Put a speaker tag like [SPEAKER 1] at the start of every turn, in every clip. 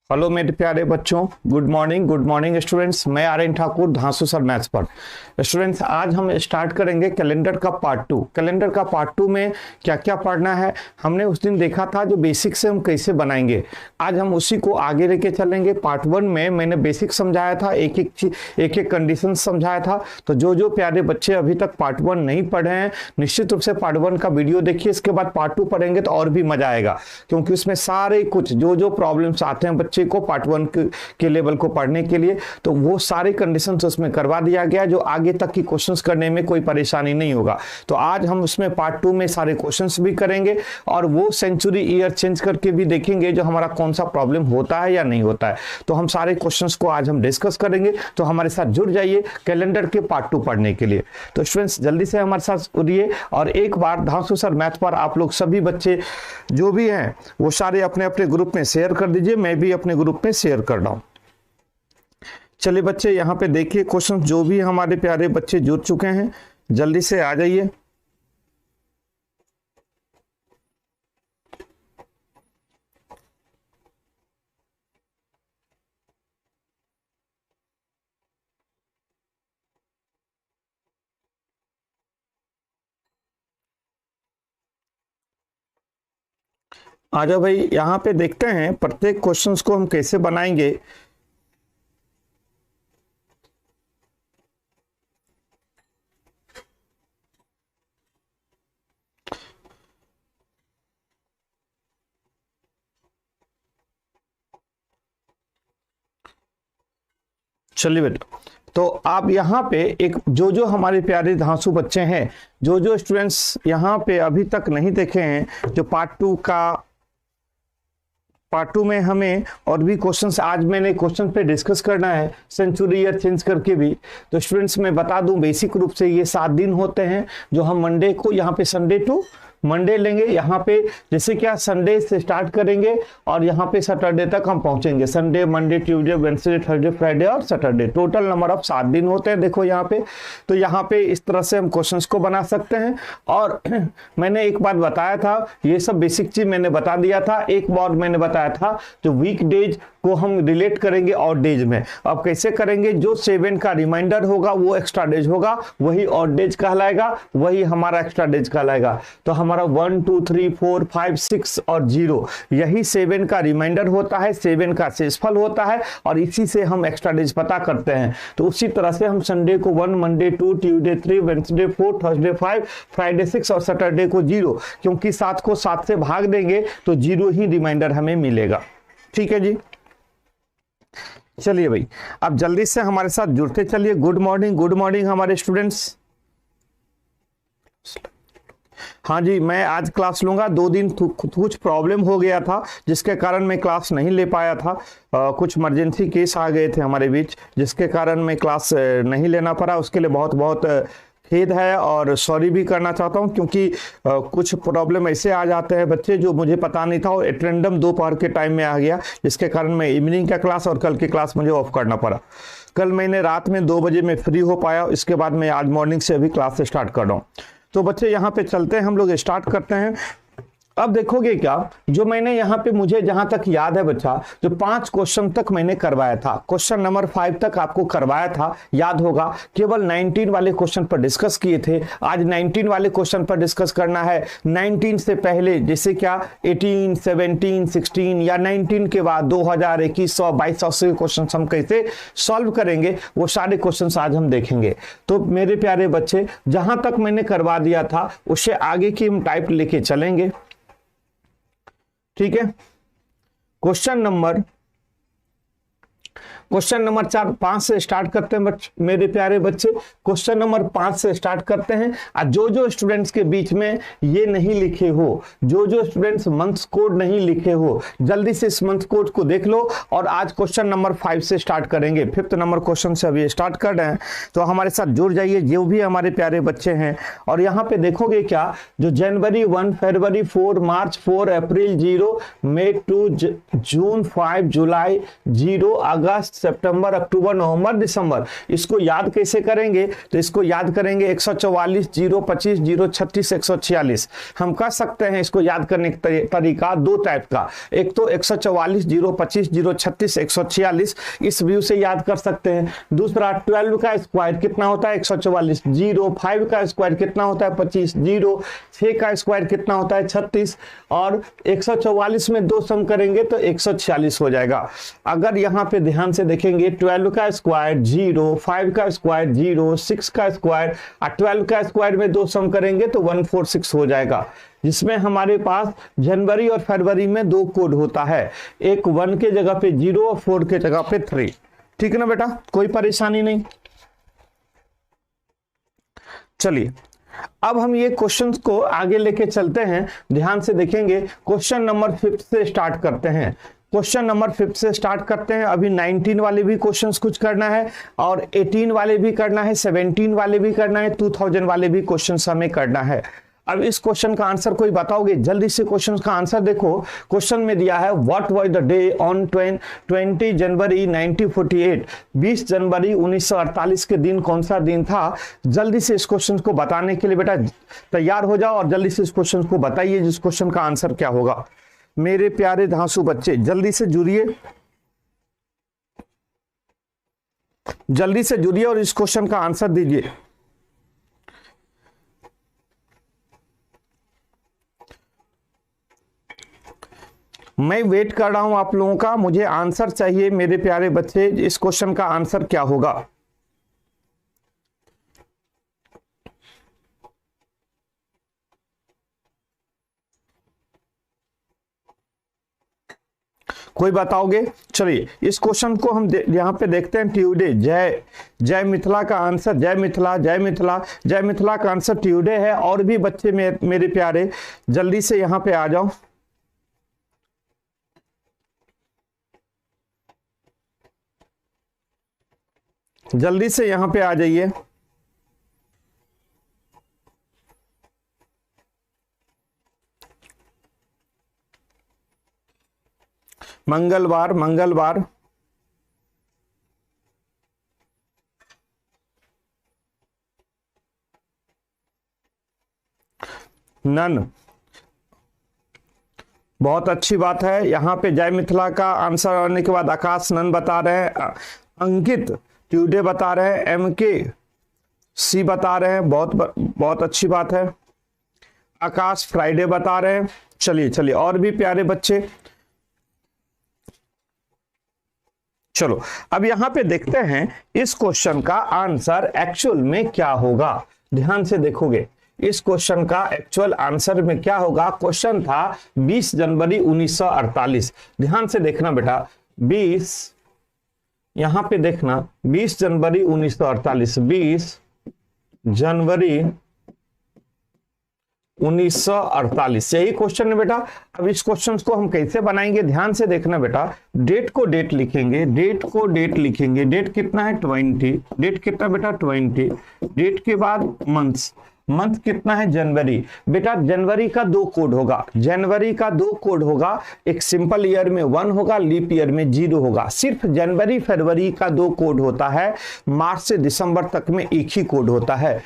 [SPEAKER 1] Hello मेरे प्यारे बच्चों, गुड मॉर्निंग स्टूडेंट्स। मैं आर्यन ठाकुर, धांसू सर मैथ्स पर। स्टूडेंट्स, आज हम स्टार्ट करेंगे कैलेंडर का पार्ट 2। कैलेंडर का पार्ट 2 में क्या क्या पढ़ना है हमने उस दिन देखा था, जो बेसिक से हम कैसे बनाएंगे। आज हम उसी को आगे लेके चलेंगे। पार्ट 1 में मैंने बेसिक समझाया था, एक एक कंडीशन समझाया था। तो जो प्यारे बच्चे अभी तक पार्ट 1 नहीं पढ़े हैं, निश्चित रूप से पार्ट 1 का वीडियो देखिए। इसके बाद पार्ट 2 पढ़ेंगे तो और भी मजा आएगा, क्योंकि उसमें सारे कुछ जो प्रॉब्लम्स आते हैं बच्चे को पार्ट 1 के लेवल को पढ़ने के लिए, तो वो सारे कंडीशंस उसमें करवा दिया गया, जो आगे तक की क्वेश्चंस करने में कोई परेशानी नहीं होगा। तो आज हम उसमें पार्ट 2 में सारे क्वेश्चंस भी करेंगे और वो सेंचुरी ईयर चेंज करके भी देखेंगे जो हमारा कौन सा प्रॉब्लम होता है या नहीं होता है। तो हम सारे क्वेश्चंस को आज हम डिस्कस करेंगे। तो हमारे साथ जुड़ जाइए कैलेंडर के पार्ट 2 पढ़ने के लिए। तो स्टूडेंट्स, जल्दी से हमारे साथ जुड़िए और एक बार धांसू सर मैथ पर आप लोग सभी बच्चे जो भी हैं वो सारे अपने अपने ग्रुप में शेयर कर दीजिए। मैं भी अपने ग्रुप में शेयर कर रहा हूं। चलिए बच्चे, यहां पे देखिए क्वेश्चन जो भी हमारे प्यारे बच्चे जुड़ चुके हैं, जल्दी से आ जाइए। आ जाओ भाई, यहां पे देखते हैं प्रत्येक क्वेश्चंस को हम कैसे बनाएंगे। चलिए बेटा, तो आप यहाँ पे एक जो हमारे प्यारे धांसू बच्चे हैं, जो स्टूडेंट्स यहाँ पे अभी तक नहीं देखे हैं, जो पार्ट 2 में हमें और भी क्वेश्चंस आज मैंने क्वेश्चन पे डिस्कस करना है, सेंचुरी ईयर चेंज करके भी। तो स्टूडेंट्स, मैं बता दूं बेसिक रूप से ये 7 दिन होते हैं, जो हम मंडे को यहाँ पे संडे टू मंडे लेंगे। यहाँ पे जैसे क्या संडे से स्टार्ट करेंगे और यहाँ पे सैटरडे तक हम पहुंचेंगे। Sunday, Monday, Tuesday, Wednesday, Thursday, Friday और सैटरडे, टोटल नंबर ऑफ 7 दिन होते हैं। देखो यहाँ पे, तो यहाँ पे इस तरह से हम क्वेश्चंस को बना सकते हैं। और मैंने एक बात बताया था, ये सब बेसिक चीज मैंने बता दिया था। एक बार मैंने बताया था जो वीक डेज को हम रिलेट करेंगे ऑड डेज में। अब कैसे करेंगे? जो 7 का रिमाइंडर होगा वो एक्स्ट्रा डेज होगा, वही ऑड डेज कहलाएगा, वही हमारा एक्स्ट्रा डेज कहलाएगा। तो हमारा 1 2 3 4 5 6 और 0 यही 7 का रिमाइंडर होता है, 7 का शेषफल होता है, और इसी से हम एक्स्ट्रा डेज पता करते हैं। तो उसी तरह से हम संडे को 1, Monday 2, Tuesday 3, Wednesday 4, Thursday 5, Friday 6 और सैटरडे को 0, क्योंकि 7 को 7 से भाग देंगे तो 0 ही रिमाइंडर हमें मिलेगा। ठीक है जी। चलिए भाई, अब जल्दी से हमारे साथ जुड़ते चलिए। गुड मॉर्निंग हमारे स्टूडेंट्स। हाँ जी, मैं आज क्लास लूंगा। 2 दिन कुछ प्रॉब्लम हो गया था, जिसके कारण मैं क्लास नहीं ले पाया था। कुछ इमरजेंसी केस आ गए थे हमारे बीच, जिसके कारण मैं क्लास नहीं लेना पड़ा। उसके लिए बहुत बहुत खेद है और सॉरी भी करना चाहता हूं, क्योंकि कुछ प्रॉब्लम ऐसे आ जाते हैं बच्चे जो मुझे पता नहीं था, और एटेंडम दोपहर के टाइम में आ गया, जिसके कारण मैं इवनिंग का क्लास और कल की क्लास मुझे ऑफ करना पड़ा। कल मैंने रात में 2 बजे में फ्री हो पाया, इसके बाद मैं आज मॉर्निंग से अभी क्लास स्टार्ट कर रहा हूँ। तो बच्चे यहाँ पे चलते हैं, हम लोग स्टार्ट करते हैं। अब देखोगे क्या, जो मैंने यहाँ पे, मुझे जहां तक याद है बच्चा, जो 5 क्वेश्चन तक मैंने करवाया था, क्वेश्चन नंबर 5 तक आपको करवाया था, याद होगा। केवल 19 वाले क्वेश्चन पर डिस्कस किए थे। आज 19 वाले क्वेश्चन पर डिस्कस करना है। 19 से पहले जैसे क्या 18, 17, 16 या 19 के बाद 2000, 2100, 2200 से क्वेश्चन हम कैसे सॉल्व करेंगे, वो सारे क्वेश्चन आज हम देखेंगे। तो मेरे प्यारे बच्चे, जहां तक मैंने करवा दिया था उससे आगे की हम टाइप लेके चलेंगे। ठीक है। क्वेश्चन नंबर 5 से स्टार्ट करते हैं मेरे प्यारे बच्चे। क्वेश्चन नंबर 5 से स्टार्ट करते हैं। और जो स्टूडेंट्स के बीच में ये नहीं लिखे हो, जो स्टूडेंट्स मंथ्स कोड नहीं लिखे हो, जल्दी से इस मंथ कोड को देख लो। और आज क्वेश्चन नंबर 5 से स्टार्ट करेंगे। 5th नंबर क्वेश्चन से अभी स्टार्ट कर रहे हैं, तो हमारे साथ जुड़ जाइए जो भी हमारे प्यारे बच्चे हैं। और यहाँ पे देखोगे क्या, जो जनवरी 1, फरवरी 4, मार्च 4, अप्रैल 0, मई 2, जून 5, जुलाई 0, अगस्त सितंबर, अक्टूबर, नवंबर, दिसंबर। इसको याद कैसे करेंगे? तो इसको याद करेंगे 144, 025, 036, 146। हम कह सकते हैं इसको याद करने का तरीका दो टाइप का, एक तो 144, 025, 036, 146 इस व्यू से याद कर सकते हैं। दूसरा 12 का स्क्वायर कितना होता है 144, 05 का स्क्वायर कितना होता है 25, 06 का स्क्वायर कितना होता है 36 और 144 में दो सम करेंगे तो 146 हो जाएगा। अगर यहाँ पे ध्यान से देखेंगे 12 का स्क्वायर 0, 5 का स्क्वायर 0, 6 का स्क्वायर और 12 का स्क्वायर में दो सम करेंगे तो 146 हो जाएगा, जिसमें हमारे पास जनवरी और फरवरी में दो कोड होता है, एक 1 के जगह पे 0 और 4 के जगह पे 3। ठीक है ना बेटा, कोई परेशानी नहीं। चलिए अब हम ये क्वेश्चंस को आगे लेके चलते हैं, ध्यान से देखेंगे। क्वेश्चन नंबर 5 से स्टार्ट करते हैं। क्वेश्चन नंबर 5 से स्टार्ट करते हैं। अभी 19 वाले भी क्वेश्चंस कुछ करना है और 18 वाले भी करना है, 17 वाले भी करना है, 2000 वाले भी क्वेश्चंस हमें करना है। अब इस क्वेश्चन का आंसर कोई बताओगे? जल्दी से क्वेश्चन का आंसर देखो। क्वेश्चन में दिया है what was the day on 20 जनवरी 1948, 20 जनवरी 1948 के दिन कौन सा दिन था? जल्दी से इस क्वेश्चन को बताने के लिए बेटा तैयार हो जाओ और जल्दी से इस क्वेश्चन को बताइए जिस क्वेश्चन का आंसर क्या होगा। मेरे प्यारे धांसू बच्चे जल्दी से जुड़िए, जल्दी से जुड़िए और इस क्वेश्चन का आंसर दीजिए। मैं वेट कर रहा हूं आप लोगों का, मुझे आंसर चाहिए मेरे प्यारे बच्चे, इस क्वेश्चन का आंसर क्या होगा? कोई बताओगे? चलिए इस क्वेश्चन को हम यहां पे देखते हैं। ट्यूडे, जय मिथिला का आंसर, जय मिथिला, जय मिथिला, जय मिथिला का आंसर ट्यूडे है। और भी बच्चे मेरे प्यारे जल्दी से यहां पे आ जाओ। जल्दी से यहां पे आ जाइए। मंगलवार, मंगलवार, नन, बहुत अच्छी बात है। यहां पे जय मिथिला का आंसर आने के बाद आकाश नन बता रहे हैं, अंकित ट्यूडे बता रहे हैं, MK बता रहे हैं, बहुत अच्छी बात है। आकाश फ्राइडे बता रहे हैं। चलिए चलिए और भी प्यारे बच्चे, चलो अब यहां पे देखते हैं इस क्वेश्चन का आंसर एक्चुअल में क्या होगा। ध्यान से देखोगे इस क्वेश्चन का एक्चुअल आंसर में क्या होगा। क्वेश्चन था 20 जनवरी 1948। ध्यान से देखना बेटा, 20 यहां पे देखना 20 जनवरी 1948, 20 जनवरी 1948 यही क्वेश्चन है बेटा। अब इस क्वेश्चन को हम कैसे बनाएंगे? ध्यान से देखना बेटा, डेट को डेट लिखेंगे, डेट को डेट लिखेंगे। डेट कितना है 20, डेट कितना बेटा 20, डेट के बाद मंथ्स, मंथ कितना है जनवरी। बेटा जनवरी का दो कोड होगा, जनवरी का दो कोड होगा, एक सिंपल ईयर में 1 होगा, लीप ईयर में 0 होगा। सिर्फ जनवरी फरवरी का दो कोड होता है, मार्च से दिसंबर तक में एक ही कोड होता है।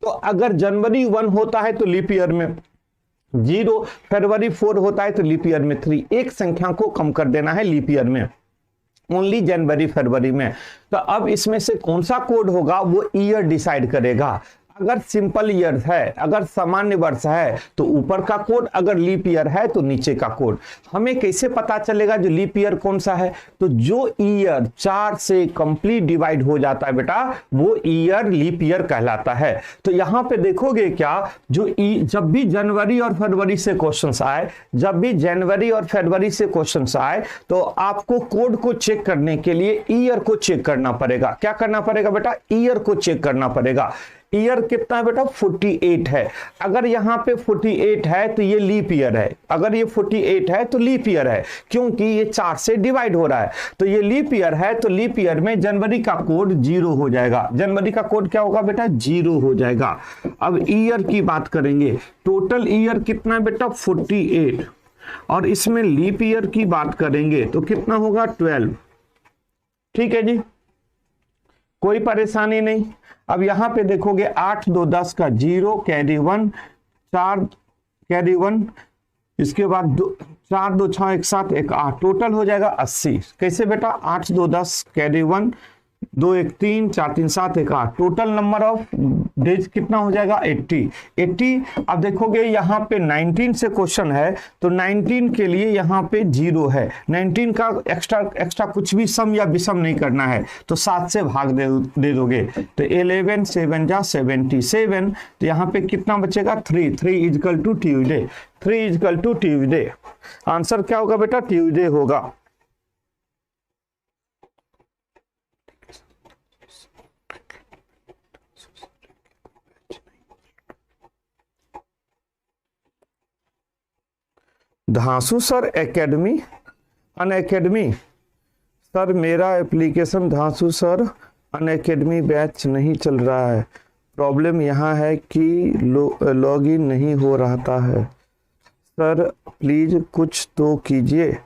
[SPEAKER 1] तो अगर जनवरी 1 होता है तो लीप ईयर में 0, फरवरी 4 होता है तो लीप ईयर में 3। एक संख्या को कम कर देना है लीप ईयर में, ओनली जनवरी फरवरी में। तो अब इसमें से कौन सा कोड होगा वो ईयर डिसाइड करेगा। अगर सिंपल ईयर है, अगर सामान्य वर्ष है तो ऊपर का कोड, अगर लीप ईयर है तो नीचे का कोड। हमें कैसे पता चलेगा जो लीप ईयर कौन सा है? तो जो ईयर 4 से कंप्लीट डिवाइड हो जाता है बेटा वो ईयर लीप ईयर कहलाता है। तो यहां पे देखोगे क्या, जो जब भी जनवरी और फरवरी से क्वेश्चंस आए, जब भी जनवरी और फरवरी से क्वेश्चंस आए तो आपको कोड को चेक करने के लिए ईयर को चेक करना पड़ेगा। क्या करना पड़ेगा बेटा? ईयर को चेक करना पड़ेगा। ईयर कितना है बेटा 48 है। अगर यहां पे 48 है तो ये लीप ईयर है, अगर ये 48 है तो लीप ईयर है, क्योंकि ये 4 से डिवाइड हो रहा है। तो ये लीप ईयर है तो लीप ईयर में जनवरी का कोड 0 हो जाएगा। जनवरी का कोड क्या होगा बेटा? 0 हो जाएगा। अब ईयर की बात करेंगे, टोटल ईयर कितना बेटा 48, और इसमें लीप ईयर की बात करेंगे तो कितना होगा 12। ठीक है जी, कोई परेशानी नहीं। अब यहां पे देखोगे 8 2 10 का 0 कैरी 1, 4 कैरी 1, इसके बाद 4 2 6 1 7 1 8, टोटल हो जाएगा 80। कैसे बेटा, 8 2 10 carry 1, 2 1 3 4 3 7 1 8, total number of days कितना हो जाएगा 80। अब देखोगे यहाँ पे 19 से क्वेश्चन है तो 19 के लिए यहाँ पे 0 है, 19 का एक्स्ट्रा कुछ भी सम या विषम नहीं करना है, तो 7 से भाग दे दोगे, तो 11 7 जा 77, तो यहाँ पे कितना बचेगा 3 equal to Tuesday, 3 equal to Tuesday. Answer क्या होगा बेटा, ट्यूजडे होगा। धांसू सर एकेडमी अनअकैडमी, सर मेरा एप्लीकेशन धांसू सर अनअकैडमी बैच नहीं चल रहा है, प्रॉब्लम यहाँ है कि लॉगिन नहीं हो रहा है, सर प्लीज कुछ तो कीजिए।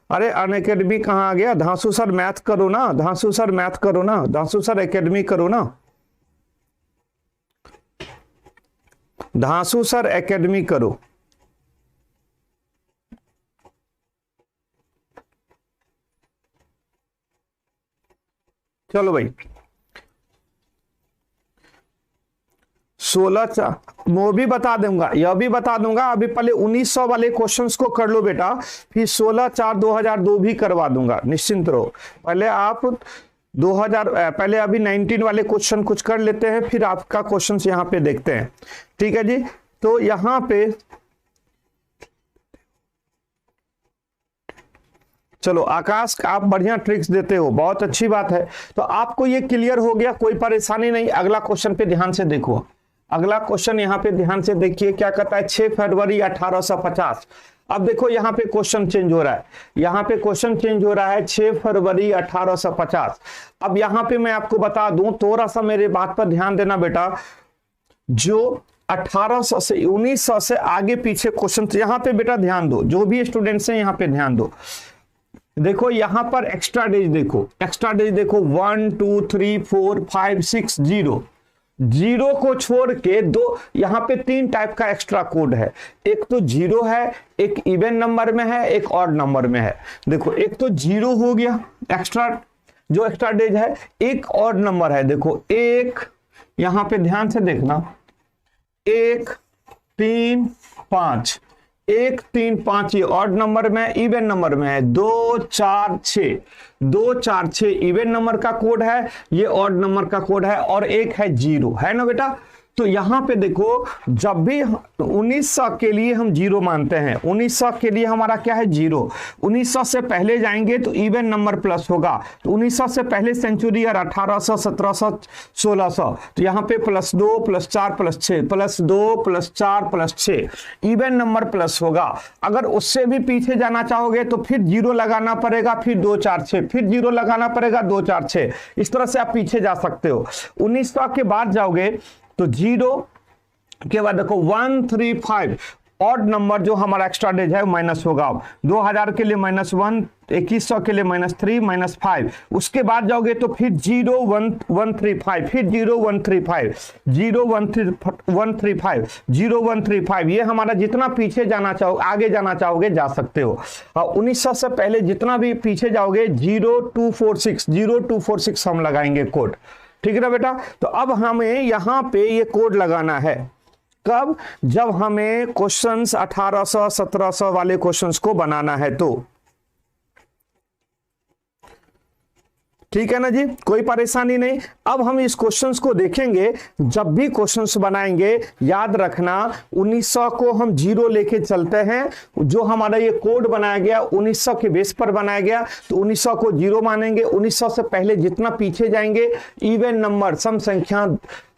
[SPEAKER 1] अरे अनअकैडमी कहाँ आ गया, धांसू सर मैथ करो ना, धांसू सर मैथ करो ना, धांसू सर एकेडमी करो ना, धांसू सर एकेडमी करो। चलो भाई 16 वो भी बता दूंगा, यह भी बता दूंगा। अभी पहले 1900 वाले क्वेश्चंस को कर लो बेटा, फिर 16/4/2002 भी करवा दूंगा, निश्चिंत रहो। पहले आप 2000 पहले अभी 19 वाले क्वेश्चन कुछ कर लेते हैं, फिर आपका क्वेश्चन यहाँ पे देखते हैं, ठीक है जी। तो यहाँ पे चलो आकाश, आप बढ़िया ट्रिक्स देते हो, बहुत अच्छी बात है। तो आपको ये क्लियर हो गया, कोई परेशानी नहीं। अगला क्वेश्चन पे ध्यान से देखो, अगला क्वेश्चन यहाँ पे ध्यान से देखिए क्या कहता है, 6 फरवरी 1850। अब देखो यहाँ पे क्वेश्चन चेंज हो रहा है, यहाँ पे क्वेश्चन चेंज हो रहा है 6 फरवरी 1850। अब यहाँ पे मैं आपको बता दूं, थोड़ा सा मेरे बात पर ध्यान देना बेटा, जो 1800 से 1900 से आगे पीछे क्वेश्चन, यहाँ पे बेटा ध्यान दो, जो भी स्टूडेंट्स हैं यहाँ पे ध्यान दो। देखो यहां पर एक्स्ट्रा डेज देखो, एक्स्ट्रा डेज देखो 1 2 3 4 5 6 0 को छोड़ के दो, यहां पे 3 टाइप का एक्स्ट्रा कोड है, एक तो 0 है, एक इवन नंबर में है, एक ऑड नंबर में है। देखो एक तो 0 हो गया एक्स्ट्रा, जो एक्स्ट्रा डेज है, एक ऑड नंबर है, देखो एक, यहां पे ध्यान से देखना, 1 3 5, 1 3 5 ये ऑड नंबर में, इवन नंबर में है 2 4 6, 2 4 6 इवन नंबर का कोड है, ये ऑड नंबर का कोड है, और एक है 0, है ना बेटा। तो यहां पे देखो, जब भी 1900 के लिए हम 0 मानते हैं, 1900 के लिए हमारा क्या है 0, 1900 से पहले जाएंगे तो इवन नंबर प्लस होगा, तो 1900 से पहले सेंचुरी और 1800 1700 1600, तो यहाँ पे +2 +4 +6 +2 +4 +6 इवन नंबर प्लस होगा। अगर उससे भी पीछे जाना चाहोगे तो फिर 0 लगाना पड़ेगा, फिर 2 4 6, फिर 0 लगाना पड़ेगा 2 4 6, इस तरह से आप पीछे जा सकते हो। 1900 के बाद जाओगे तो 0 के बाद देखो 1 3 5 ऑड नंबर जो हमारा एक्स्ट्रा डेज है माइनस होगा, 2000 के लिए -1, 2100 के लिए -3 -5, उसके बाद जाओगे तो फिर 0 1 1 3 5, फिर 0 1 3 5, 0 1 3 1 3 5, 0 1 3 5, ये हमारा जितना पीछे जाना चाहो, आगे जाना चाहोगे जा सकते हो। और 1900 से पहले जितना भी पीछे जाओगे 0246 0246 हम लगाएंगे कोड, ठीक है ना बेटा। तो अब हमें यहां पे ये कोड लगाना है, कब, जब हमें क्वेश्चंस 1800 1700 वाले क्वेश्चंस को बनाना है तो, ठीक है ना जी, कोई परेशानी नहीं। अब हम इस क्वेश्चंस को देखेंगे, जब भी क्वेश्चंस बनाएंगे याद रखना 1900 को हम 0 लेके चलते हैं, जो हमारा ये कोड बनाया गया 1900 के बेस पर बनाया गया, तो 1900 को 0 मानेंगे। 1900 से पहले जितना पीछे जाएंगे इवन नंबर सम संख्या,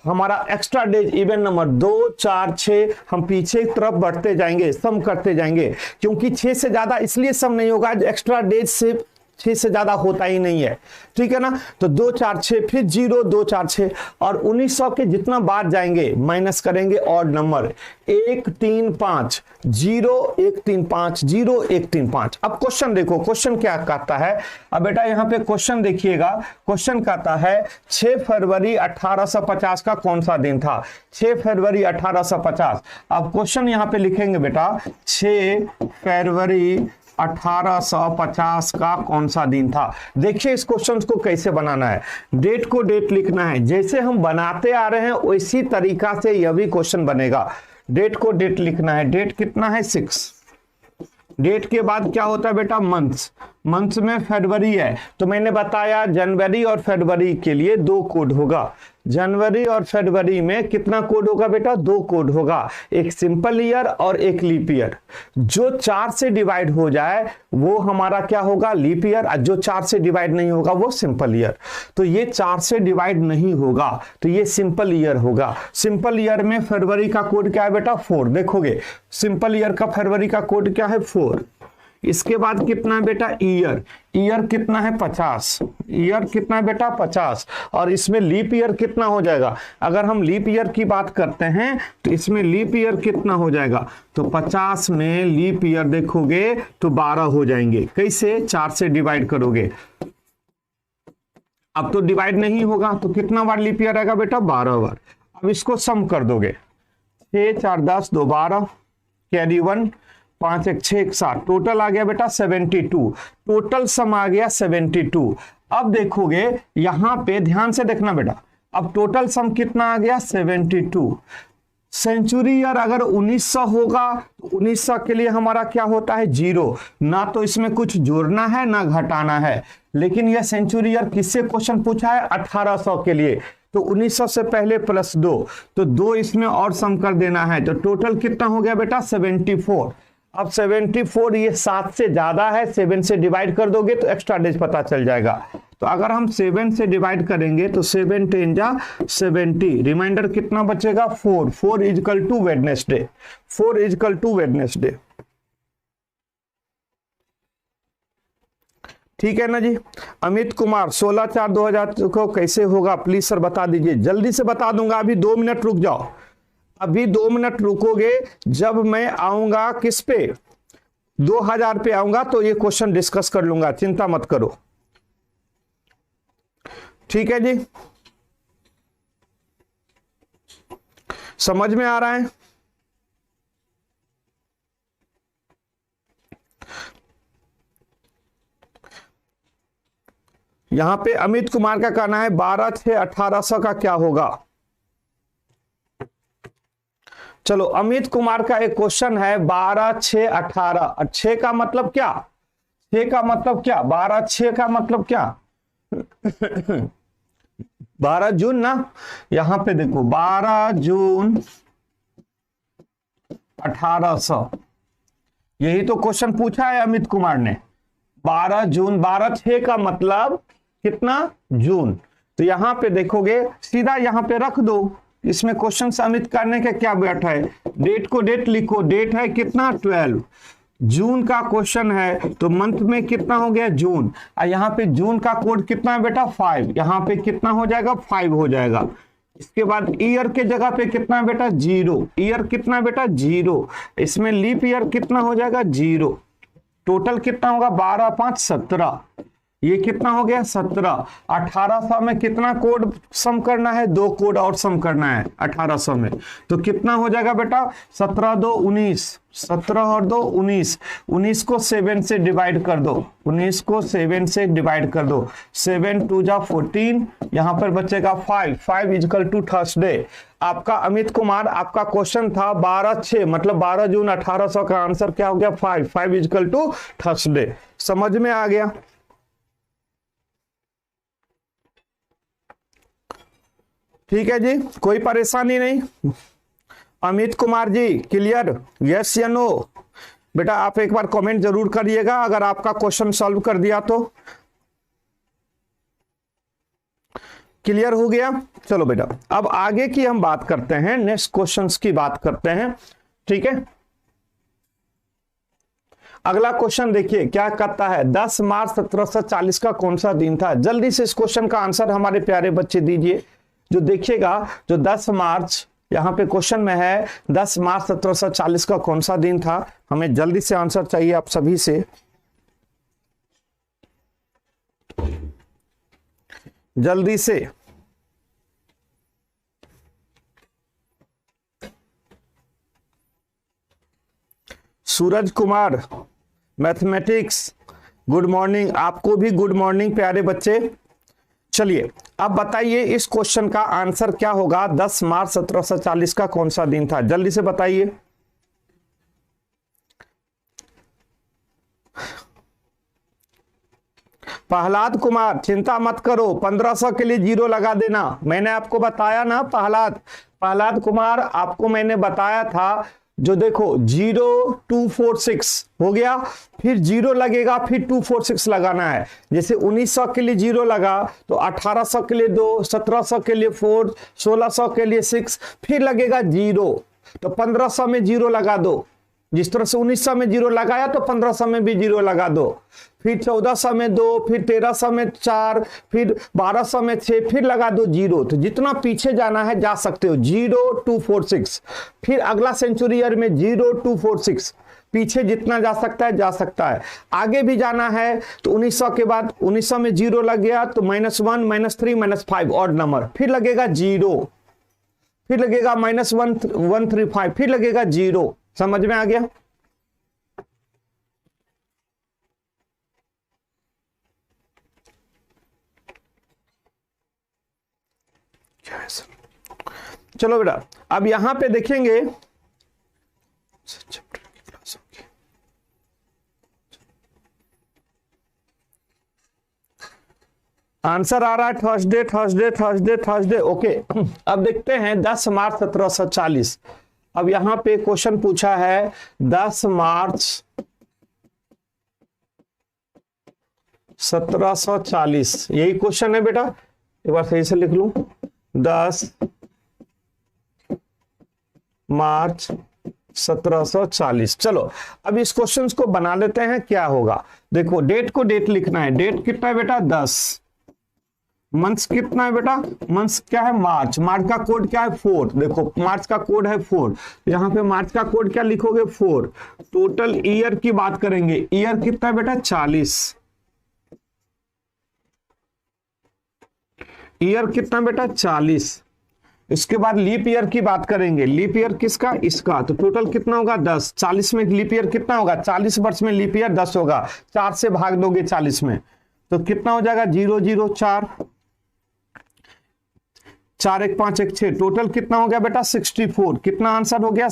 [SPEAKER 1] हमारा एक्स्ट्रा डेज इवन नंबर 2 4 6, हम पीछे की तरफ बढ़ते जाएंगे, सम करते जाएंगे, क्योंकि 6 से ज्यादा इसलिए सम नहीं होगा, एक्स्ट्रा डेज से 6 से ज्यादा होता ही नहीं है, ठीक है ना। तो 2 4 6, फिर 0 2 4 6, और 1900 के जितना बार जाएंगे माइनस करेंगे ऑड नंबर 1 3 5 0 1 3 5 0 1 3 5। अब क्वेश्चन देखो, क्वेश्चन क्या कहता है। अब बेटा यहाँ पे क्वेश्चन देखिएगा, क्वेश्चन कहता है 6 फरवरी 1850 का कौन सा दिन था। 6 फरवरी 1850। अब क्वेश्चन यहाँ पे लिखेंगे बेटा 6 फरवरी 1850 का कौन सा दिन था। देखिए इस क्वेश्चन को कैसे बनाना है। डेट को डेट लिखना है, जैसे हम बनाते आ रहे हैं उसी तरीका से यह भी क्वेश्चन बनेगा। डेट को डेट लिखना है। डेट कितना है 6। डेट के बाद क्या होता है बेटा मंथ्स। मंथ्स में फरवरी है, तो मैंने बताया जनवरी और फरवरी के लिए 2 कोड होगा। जनवरी और फरवरी में कितना कोड होगा बेटा, 2 कोड होगा, एक सिंपल ईयर और एक लीप ईयर। जो 4 से डिवाइड हो जाए वो हमारा क्या होगा, लीप ईयर, और जो 4 से डिवाइड नहीं होगा वो सिंपल ईयर। तो ये 4 से डिवाइड नहीं होगा तो ये सिंपल ईयर होगा। सिंपल ईयर में फरवरी का कोड क्या है बेटा 4। देखोगे सिंपल ईयर का फरवरी का कोड क्या है 4। इसके बाद कितना है बेटा ईयर। ईयर कितना है 50। ईयर कितना है बेटा 50। और इसमें लीप ईयर कितना हो जाएगा। अगर हम लीप ईयर की बात करते हैं तो इसमें लीप ईयर कितना हो जाएगा, तो 50 में लीप ईयर देखोगे तो 12 हो जाएंगे। कैसे, 4 से डिवाइड करोगे। अब तो डिवाइड नहीं होगा तो कितना बार लीप ईयर आएगा बेटा 12 बार। अब इसको सम कर दोगे, 6 4 10 2 12, कैरी 1, 5 1 6 1 7, टोटल आ गया बेटा 72। टोटल सम आ गया 72। अब देखोगे यहां पे ध्यान से देखना बेटा, अब टोटल सम कितना आ गया 72। सेंचुरी ईयर अगर 1900 होगा तो 1900 के लिए हमारा क्या होता है 0, ना तो इसमें कुछ जोड़ना है ना घटाना है। लेकिन यह सेंचुरी ईयर किससे क्वेश्चन पूछा है, 1800 के लिए। तो 1900 से पहले +2, तो 2 इसमें और सम कर देना है। तो टोटल कितना हो गया बेटा 74। अब 74 ये 7 से ज्यादा है, 7 से डिवाइड कर दोगे तो एक्स्ट्रा डेज पता चल जाएगा। तो अगर हम 7 से डिवाइड करेंगे तो 7 10 जा 70, रिमाइंडर कितना बचेगा 4। 4 equal to Wednesday. 4 equal to Wednesday. ठीक है ना जी। अमित कुमार 16/4/2000 को कैसे होगा प्लीज सर बता दीजिए। जल्दी से बता दूंगा, अभी 2 मिनट रुक जाओ। अभी 2 मिनट रुकोगे, जब मैं आऊंगा किस पे 2000 पे आऊंगा तो ये क्वेश्चन डिस्कस कर लूंगा, चिंता मत करो। ठीक है जी, समझ में आ रहा है। यहां पे अमित कुमार का कहना है 12/6/1800 का क्या होगा। चलो अमित कुमार का एक क्वेश्चन है 12/6/18। 6 का मतलब क्या, 6 का मतलब क्या, 12/6 का मतलब क्या 12 जून ना। यहां पे देखो 12 जून 1800, यही तो क्वेश्चन पूछा है अमित कुमार ने। 12 जून, 12/6 का मतलब कितना जून। तो यहां पे देखोगे सीधा यहां पे रख दो, इसमें क्वेश्चन सबमिट करने का क्या बैठा है। डेट को डेट लिखो, डेट है कितना 12, जून का क्वेश्चन है तो मंथ में कितना हो गया जून। और यहाँ पे जून का कोड कितना है बेटा 5, यहाँ पे कितना हो जाएगा 5 हो जाएगा। इसके बाद ईयर के जगह पे कितना है बेटा 0, ईयर कितना है बेटा 0, इसमें लीप ईयर कितना हो जाएगा 0। टोटल कितना होगा 12 5 17, ये कितना हो गया 17। 1800 में कितना कोड सम करना है, 2 कोड और सम करना है 1800 में। तो कितना हो जाएगा बेटा 17 2 19, 17 और 2 19, 19 को 7 से डिवाइड कर दो, 19 को 7 से डिवाइड कर दो, 7 2 जा 14, यहां पर बचेगा 5, 5 इजकल टू थर्सडे। आपका अमित कुमार आपका क्वेश्चन था 12/6 मतलब 12 जून 1800 का आंसर क्या हो गया 5, 5 इजकल टू थर्सडे। समझ में आ गया। ठीक है जी, कोई परेशानी नहीं। अमित कुमार जी क्लियर, यस या नो। बेटा आप एक बार कमेंट जरूर करिएगा अगर आपका क्वेश्चन सॉल्व कर दिया तो। क्लियर हो गया। चलो बेटा अब आगे की हम बात करते हैं, नेक्स्ट क्वेश्चंस की बात करते हैं। ठीक है, अगला क्वेश्चन देखिए क्या कहता है, 10 मार्च 1740 का कौन सा दिन था। जल्दी से इस क्वेश्चन का आंसर हमारे प्यारे बच्चे दीजिए। जो देखिएगा, जो 10 मार्च यहां पे क्वेश्चन में है, 10 मार्च 1740 का कौन सा दिन था। हमें जल्दी से आंसर चाहिए आप सभी से, जल्दी से। Suraj Kumar mathematics, good morning. आपको भी गुड मॉर्निंग प्यारे बच्चे। चलिए अब बताइए इस क्वेश्चन का आंसर क्या होगा। 10 मार्च 1740 का कौन सा दिन था, जल्दी से बताइए। प्रहलाद कुमार, चिंता मत करो, 1500 के लिए 0 लगा देना। मैंने आपको बताया ना प्रहलाद कुमार, आपको मैंने बताया था, जो देखो 0246 हो गया, फिर 0 लगेगा, फिर 246 लगाना है। जैसे 1900 के लिए 0 लगा तो 1800 के लिए 2, 1700 के लिए 4, 1600 के लिए 6, फिर लगेगा 0, तो 1500 में 0 लगा दो। जिस तरह से 1900 में 0 लगाया तो 1500 में भी 0 लगा दो, फिर 1400 में 2, फिर 1300 में 4, फिर 1200 में 6, फिर लगा दो 0। तो जितना पीछे जाना है जा सकते हो, 0246, फिर अगला सेंचुरी ईयर में 0246, पीछे जितना जा सकता है जा सकता है। आगे भी जाना है तो 1900 के बाद 1900 में 0 लग गया तो -1, -3, -5 ऑड नंबर, फिर लगेगा 0, फिर लगेगा -135, फिर लगेगा 0। समझ में आ गया। क्या है सर? चलो बेटा अब यहां पे देखेंगे, आंसर आ रहा है Thursday Thursday Thursday Thursday. Okay अब देखते हैं 10 मार्च 1740। अब यहां पे क्वेश्चन पूछा है 10 मार्च 1740, यही क्वेश्चन है बेटा, एक बार सही से लिख लूं। 10 मार्च 1740। चलो अब इस क्वेश्चन को बना लेते हैं, क्या होगा। देखो डेट को डेट लिखना है। डेट कितना है बेटा 10, मंथ्स कितना है बेटा, मंथ्स क्या है मार्च, मार्च का कोड क्या है 4। देखो मार्च का कोड है 4, यहां पे मार्च का कोड क्या लिखोगे 4। टोटल ईयर की बात करेंगे, ईयर कितना है बेटा 40, ईयर कितना बेटा 40। इसके बाद लीप ईयर की बात करेंगे, लीप ईयर किसका, इसका, तो टोटल कितना होगा 10। 40 में लीप ईयर कितना होगा, 40 वर्ष में लीप ईयर 10 होगा, 4 से भाग दोगे 40 में तो कितना हो जाएगा 004, 4 1 5 1 6, टोटल कितना हो गया बेटा 64। कितना आंसर हो गया,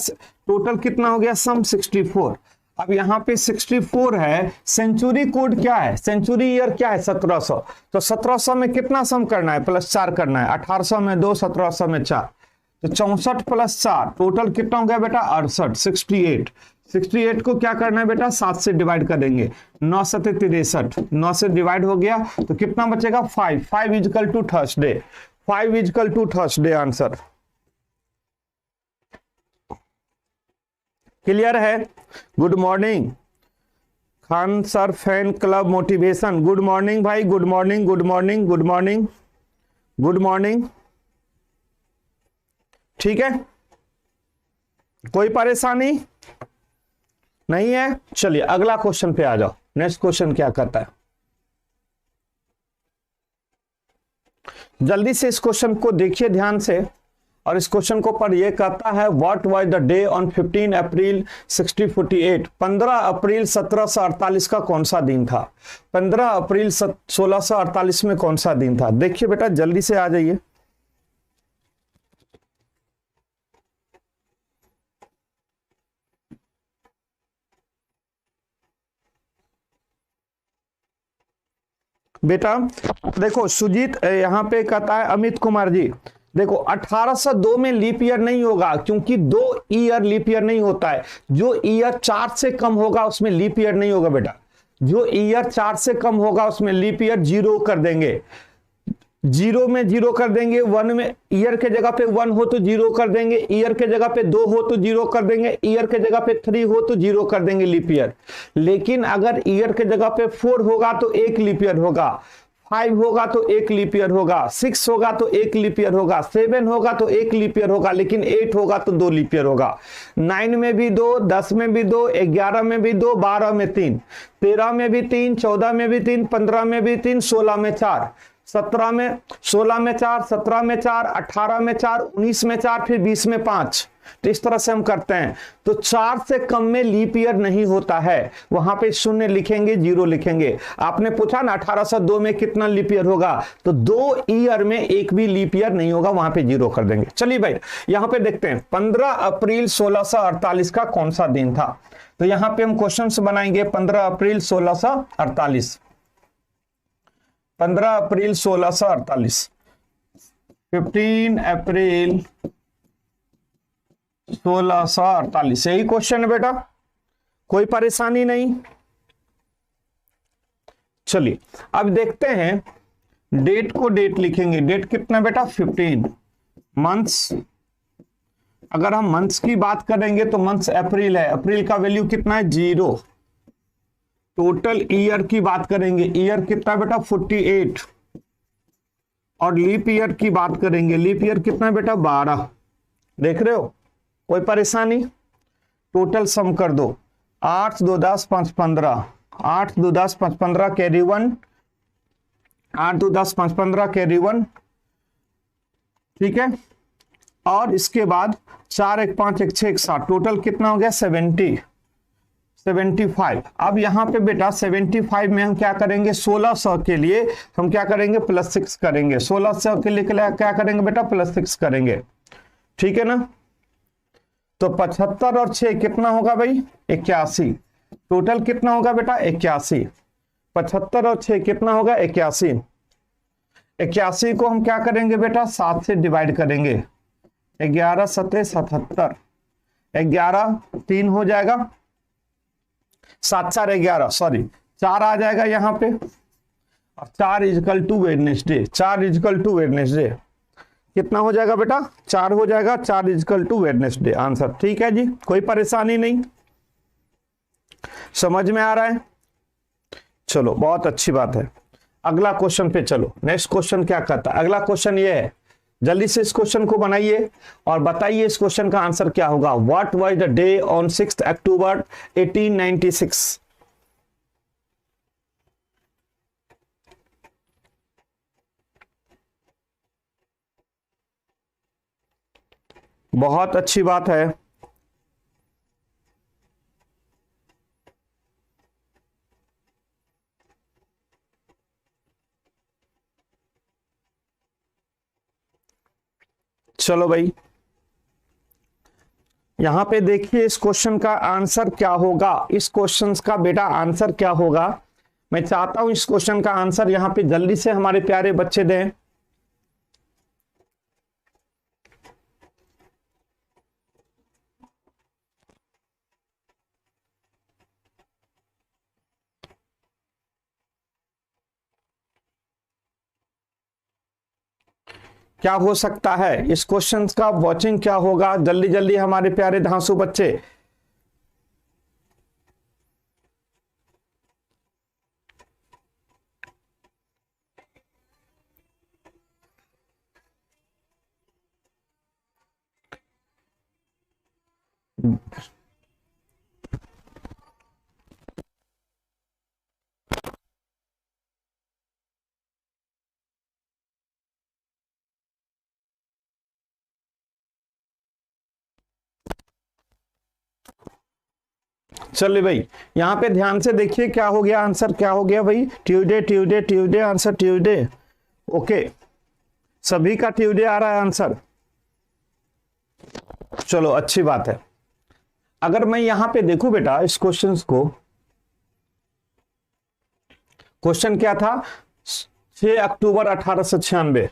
[SPEAKER 1] टोटल कितना हो गया सम 64। अब यहां पे 64 है, सेंचुरी कोड क्या है, सेंचुरी ईयर क्या है 1700, तो 1700 में कितना सम करना है, +4 करना है। 1800 में 2, 1700 में 4, तो 64 + 4 टोटल कितना हो गया बेटा 68। 68 को क्या करना है बेटा 7 से डिवाइड कर देंगे, 9 7 63, 9 से डिवाइड हो गया तो कितना बचेगा 5। 5 equal to Thursday, 5 equal to Thursday answer. Clear है। Good morning Khan sir, fan club motivation, good morning भाई, good morning good morning good morning good morning. ठीक है, कोई परेशानी नहीं है। चलिए अगला क्वेश्चन पे आ जाओ। नेक्स्ट क्वेश्चन क्या कहता है, जल्दी से इस क्वेश्चन को देखिए ध्यान से। और इस क्वेश्चन को पर यह कहता है what was the day on 15 अप्रैल 1648। 15 अप्रैल 1748 का कौन सा दिन था, 15 अप्रैल 1648 में कौन सा दिन था। देखिए बेटा जल्दी से आ जाइए। बेटा देखो सुजीत यहां पे कहता है अमित कुमार जी, देखो 1802 में लीप ईयर नहीं होगा, क्योंकि 2 ईयर लीप ईयर नहीं होता है। जो ईयर 4 से कम होगा उसमें लीप ईयर नहीं होगा बेटा, जो ईयर 4 से कम होगा उसमें लीप ईयर 0 कर देंगे। जीरो में जीरो कर देंगे, वन में ईयर के जगह पे वन हो तो जीरो कर देंगे, ईयर के जगह पे दो हो तो जीरो कर देंगे, ईयर के जगह पे थ्री हो तो जीरो कर देंगे लीप ईयर। लेकिन अगर ईयर के जगह पे फोर होगा तो एक लीप ईयर होगा, फाइव होगा तो एक लीप ईयर होगा, सिक्स होगा तो एक लीप ईयर होगा, सेवन होगा तो एक लीप ईयर होगा, लेकिन एट होगा तो दो लीप ईयर होगा। नाइन में भी दो, 10 में भी दो, 11 में भी दो, 12 में तीन, 13 में भी तीन, 14 में भी तीन, 15 में भी तीन, 16 में चार, 17 में 16 में चार, 17 में चार, 18 में चार, 19 में चार, फिर 20 में पांच। तो इस तरह से हम करते हैं। तो चार से कम में लीप ईयर नहीं होता है, वहां पे शून्य लिखेंगे, जीरो लिखेंगे। आपने पूछा ना 1802 में कितना लीप ईयर होगा, तो 2 ईयर में एक भी लीप ईयर नहीं होगा, वहां पे जीरो कर देंगे। चलिए भाई यहां पे देखते हैं 15 अप्रैल 1648 का कौन सा दिन था। तो यहां पे हम क्वेश्चन बनाएंगे 15 अप्रैल 1648, 15 अप्रैल 1648, 15 अप्रैल 1648, यही क्वेश्चन है बेटा, कोई परेशानी नहीं। चलिए अब देखते हैं डेट को, डेट लिखेंगे, डेट कितना बेटा 15, मंथ्स, अगर हम मंथ्स की बात करेंगे तो मंथ्स अप्रैल है, अप्रैल का वैल्यू कितना है 0। टोटल ईयर की बात करेंगे, ईयर कितना बेटा 48, और लीप ईयर की बात करेंगे, लीप ईयर कितना बेटा 12। देख रहे हो, कोई परेशानी। टोटल सम कर दो, 8 2 10 5 15, 8 2 10 5 15 कैरी 1, 8 2 10 5 15 कैरी 1, ठीक है। और इसके बाद 4 1 5 1 6 1 7, टोटल कितना हो गया 75। अब यहां पे बेटा 75 में हम क्या करेंगे, 1600 के लिए हम क्या करेंगे +6 करेंगे, 1600 के लिए क्या करेंगे बेटा +6 करेंगे, ठीक है ना। तो 75 और 6 कितना होगा भाई 81, टोटल कितना होगा बेटा 81, 75 और 6 कितना होगा 81। 81 को हम क्या करेंगे बेटा 7 से डिवाइड करेंगे, 11 7 77, 11 3 हो जाएगा, 7 4 11, सॉरी 4 आ जाएगा यहाँ पे, 4 equal to Wednesday, 4 equal to Wednesday, कितना हो जाएगा बेटा 4 हो जाएगा, 4 इजकल टू वेडनेसडे आंसर, ठीक है जी, कोई परेशानी नहीं, समझ में आ रहा है। चलो बहुत अच्छी बात है, अगला क्वेश्चन पे चलो। नेक्स्ट क्वेश्चन क्या कहता है, अगला क्वेश्चन ये है, जल्दी से इस क्वेश्चन को बनाइए और बताइए इस क्वेश्चन का आंसर क्या होगा। What was the day on 6 अक्टूबर 1896। बहुत अच्छी बात है, चलो भाई यहां पे देखिए इस क्वेश्चन का आंसर क्या होगा, इस क्वेश्चन का बेटा आंसर क्या होगा। मैं चाहता हूं इस क्वेश्चन का आंसर यहां पे जल्दी से हमारे प्यारे बच्चे दें। क्या हो सकता है इस क्वेश्चन का वॉचिंग क्या होगा, जल्दी जल्दी हमारे प्यारे धांसू बच्चे। चलिए भाई यहां पे ध्यान से देखिए क्या हो गया, आंसर क्या हो गया भाई, Tuesday Tuesday Tuesday, answer Tuesday. Okay सभी का ट्यूसडे आ रहा है आंसर, चलो अच्छी बात है। अगर मैं यहां पे देखूं बेटा इस क्वेश्चन को, क्वेश्चन क्या था 6 अक्टूबर 1896,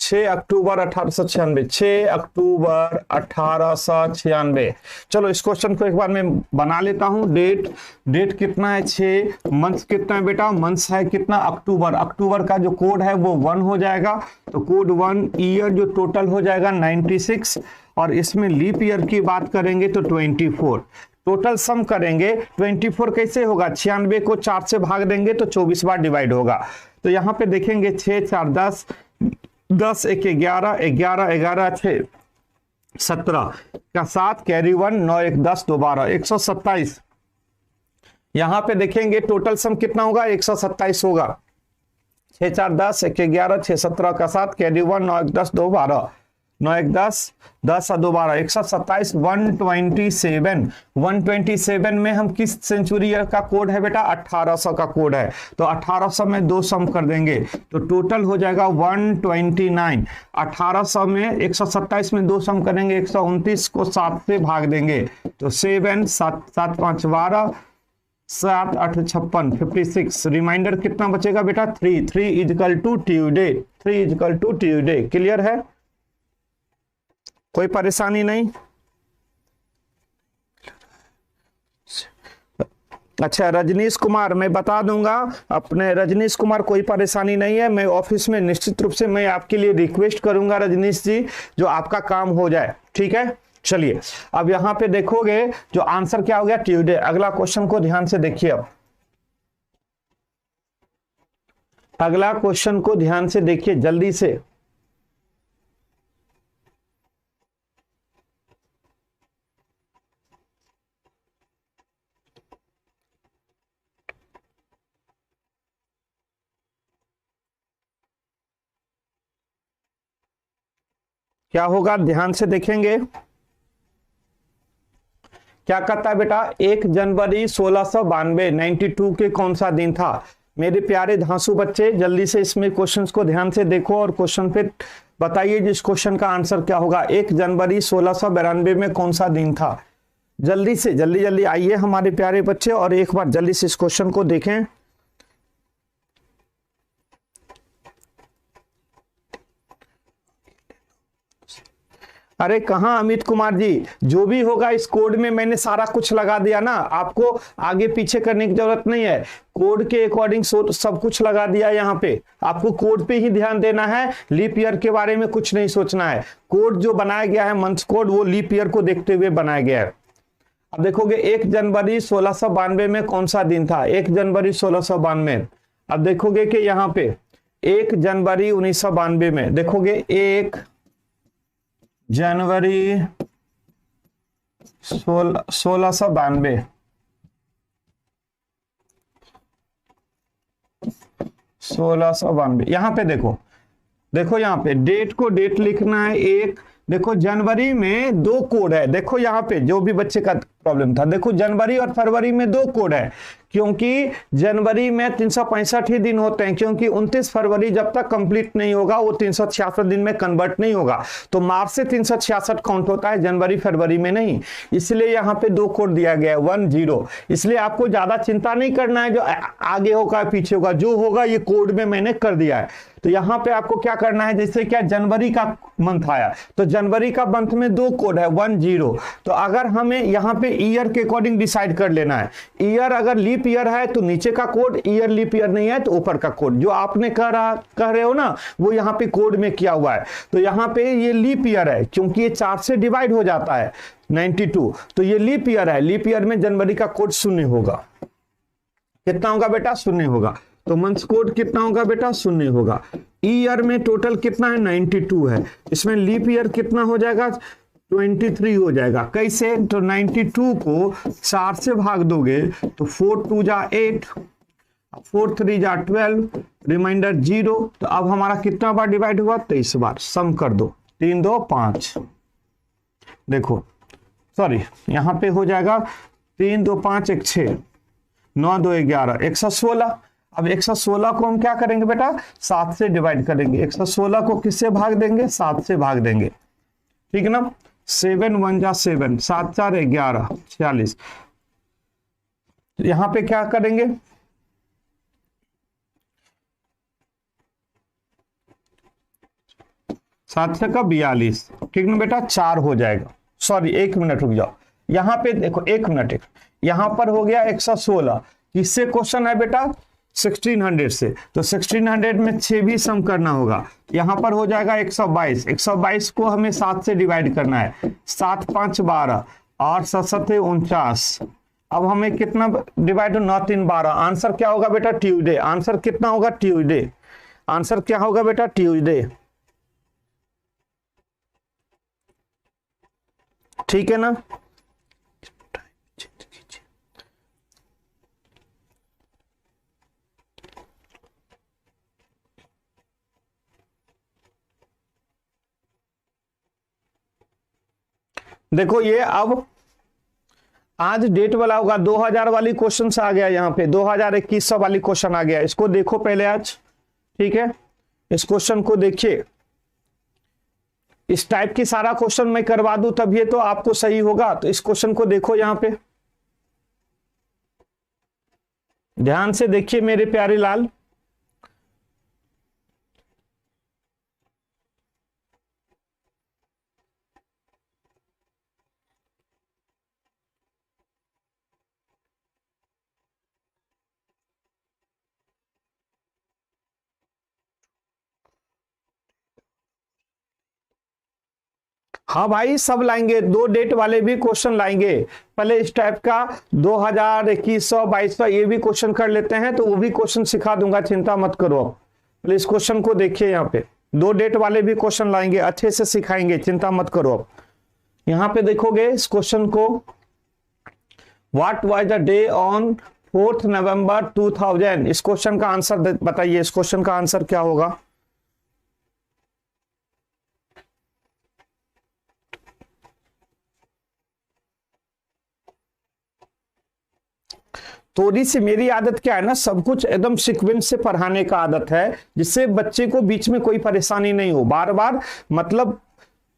[SPEAKER 1] 6 अक्टूबर 1896, 6 अक्टूबर 1896। चलो इस क्वेश्चन को एक बार मैं बना लेता हूं। डेट कितना है 6, मंथ कितना है बेटा, मंथ है कितना अक्टूबर, अक्टूबर का जो कोड है वो 1 हो जाएगा, तो कोड 1, ईयर जो टोटल हो जाएगा 96, और इसमें लीप ईयर की बात करेंगे तो 24। टोटल सम करेंगे 24 कैसे होगा, 96 को 4 से भाग देंगे तो 24 बार डिवाइड होगा। तो यहाँ पे देखेंगे 6 4 10, 10 1 11, 11 11 6 17 का 7 कैरी 1, 9 1 10 दोबारा 127। यहां पे देखेंगे टोटल सम कितना होगा, 127 होगा। 6 4 10, 1 11 6 17 का 7 कैरी 1, 9 1 10 दोबारा 9 1 10 10 दोबारा 127, 127। 127 में हम किस सेंचुरी का कोड है बेटा, 1800 का कोड है, तो 1800 में 2 सम कर देंगे तो टोटल हो जाएगा 129। 1800 में 127 में 2 सम करेंगे, 129 को 7 से भाग देंगे तो 7 7 7 5 12, 7 8 56, 56। रिमाइंडर कितना बचेगा बेटा, 3 3 equal to Tuesday, 3 equal to Tuesday. Clear है, कोई परेशानी नहीं। अच्छा रजनीश कुमार, मैं बता दूंगा अपने रजनीश कुमार, कोई परेशानी नहीं है, मैं ऑफिस में निश्चित रूप से मैं आपके लिए रिक्वेस्ट करूंगा रजनीश जी, जो आपका काम हो जाए, ठीक है। चलिए अब यहां पे देखोगे जो आंसर क्या हो गया, ट्यूसडे। अगला क्वेश्चन को ध्यान से देखिए, अब अगला क्वेश्चन को ध्यान से देखिए जल्दी से। क्या होगा ध्यान से देखेंगे, क्या कहता है बेटा, 1 जनवरी 1692 92 के कौन सा दिन था। मेरे प्यारे धांसू बच्चे जल्दी से इसमें क्वेश्चंस को ध्यान से देखो और क्वेश्चन पे बताइए जिस क्वेश्चन का आंसर क्या होगा। 1 जनवरी 1692 में कौन सा दिन था, जल्दी से जल्दी जल्दी आइए हमारे प्यारे बच्चे और एक बार जल्दी से इस क्वेश्चन को देखें। अरे कहाँ अमित कुमार जी, जो भी होगा इस कोड में मैंने सारा कुछ लगा दिया ना, आपको आगे पीछे करने की जरूरत नहीं है, कोड के अकॉर्डिंग सब कुछ लगा दिया। यहाँ पे आपको कोड पे ही ध्यान देना है, लीप ईयर के बारे में कुछ नहीं सोचना है। कोड जो बनाया गया है मंथ कोड, वो लीप ईयर को देखते हुए बनाया गया है। अब देखोगे 1 जनवरी 1692 में कौन सा दिन था, 1 जनवरी 1692। अब देखोगे कि यहाँ पे 1 जनवरी 1992 में देखोगे 1 जनवरी 1692, 1692 यहां पे देखो यहाँ पे डेट को डेट लिखना है। एक देखो जनवरी में 2 कोड है, देखो यहाँ पे जो भी बच्चे का प्रॉब्लम था, देखो जनवरी और फरवरी में 2 कोड है, क्योंकि जनवरी में 365 ही दिन होते हैं, क्योंकि 29 फरवरी जब तक कंप्लीट नहीं होगा वो 366 दिन में कन्वर्ट नहीं होगा, तो मार्च से 366 काउंट होता है, जनवरी फरवरी में नहीं। इसलिए यहाँ पे 2 कोड दिया गया है 1 0। इसलिए आपको ज्यादा चिंता नहीं करना है जो आगे होगा पीछे होगा, जो होगा ये कोड में मैंने कर दिया है। तो यहाँ पे आपको क्या करना है, जैसे क्या जनवरी का मंथ आया तो जनवरी का मंथ में 2 कोड है 1 0। तो अगर हमें यहाँ पे ईयर के अकॉर्डिंग डिसाइड कर लेना है, ईयर अगर लीप ईयर है तो नीचे का कोड, ईयर लीप ईयर नहीं है तो ऊपर का कोड। जो आपने कह रहे हो ना वो यहाँ पे कोड में किया हुआ है। तो यहाँ पे ये लीप ईयर है, क्योंकि ये 4 से डिवाइड हो जाता है 92, तो ये लीप ईयर है। लीप ईयर में जनवरी का कोड 0 होगा। कितना होगा बेटा, 0 होगा। तो मंथ कोड कितना होगा बेटा, 0 होगा। ईयर में टोटल कितना है, 92 है। इसमें लीप ईयर कितना हो जाएगा, 23 हो जाएगा। कैसे, तो 92 को 4 से भाग दोगे तो 4 2 जा 8, 4 3 जा 12, रिमाइंडर 0। तो अब हमारा कितना बार डिवाइड हुआ, 23 बार। सम कर दो, 3 2 5, देखो सॉरी यहां पे हो जाएगा 3 2 5 1 6, 9 2 11, 116। अब 116 को हम क्या करेंगे बेटा, 7 से डिवाइड करेंगे। 116 को किससे भाग देंगे, 7 से भाग देंगे, ठीक है ना। 7 1 जा 7, 7 4 11, 46। यहां पे क्या करेंगे, 7 से का 42, ठीक ना बेटा, 4 हो जाएगा। सॉरी 1 मिनट रुक जाओ, यहाँ पे देखो 1 मिनट, यहाँ पर हो गया 116, किससे क्वेश्चन है बेटा, 1600 से, तो 1600 में 6 भी सम करना होगा, यहाँ पर हो जाएगा 122, 122 को हमें 7 से डिवाइड करना है, 7 5 12, 8 7 7 49, अब हमें कितना डिवाइड, 9 3 12, आंसर क्या होगा बेटा, ट्यूसडे, आंसर कितना होगा, ट्यूसडे, आंसर क्या होगा बेटा, ट्यूसडे, ठीक है ना। देखो ये अब आज डेट वाला होगा, 2000 वाली क्वेश्चन आ गया, यहाँ पे 2000-2100 वाली क्वेश्चन आ गया, इसको देखो पहले आज, ठीक है, इस क्वेश्चन को देखिए, इस टाइप की सारा क्वेश्चन मैं करवा दूं तब ये तो आपको सही होगा, तो इस क्वेश्चन को देखो, यहाँ पे ध्यान से देखिए मेरे प्यारे लाल, हाँ भाई सब लाएंगे, 2 डेट वाले भी क्वेश्चन लाएंगे, पहले इस टाइप का 2000 2100 2200 ये भी क्वेश्चन कर लेते हैं, तो वो भी क्वेश्चन सिखा दूंगा, चिंता मत करो। पहले इस क्वेश्चन को देखिए, यहाँ पे 2 डेट वाले भी क्वेश्चन लाएंगे, अच्छे से सिखाएंगे, चिंता मत करो। अब यहाँ पे देखोगे इस क्वेश्चन को, what was the day on 4 नवंबर 2000, इस क्वेश्चन का आंसर बताइए, इस क्वेश्चन का आंसर क्या होगा। थोड़ी सी मेरी आदत क्या है ना, सब कुछ एकदम सीक्वेंस से पढ़ाने का आदत है, जिससे बच्चे को बीच में कोई परेशानी नहीं हो, बार बार मतलब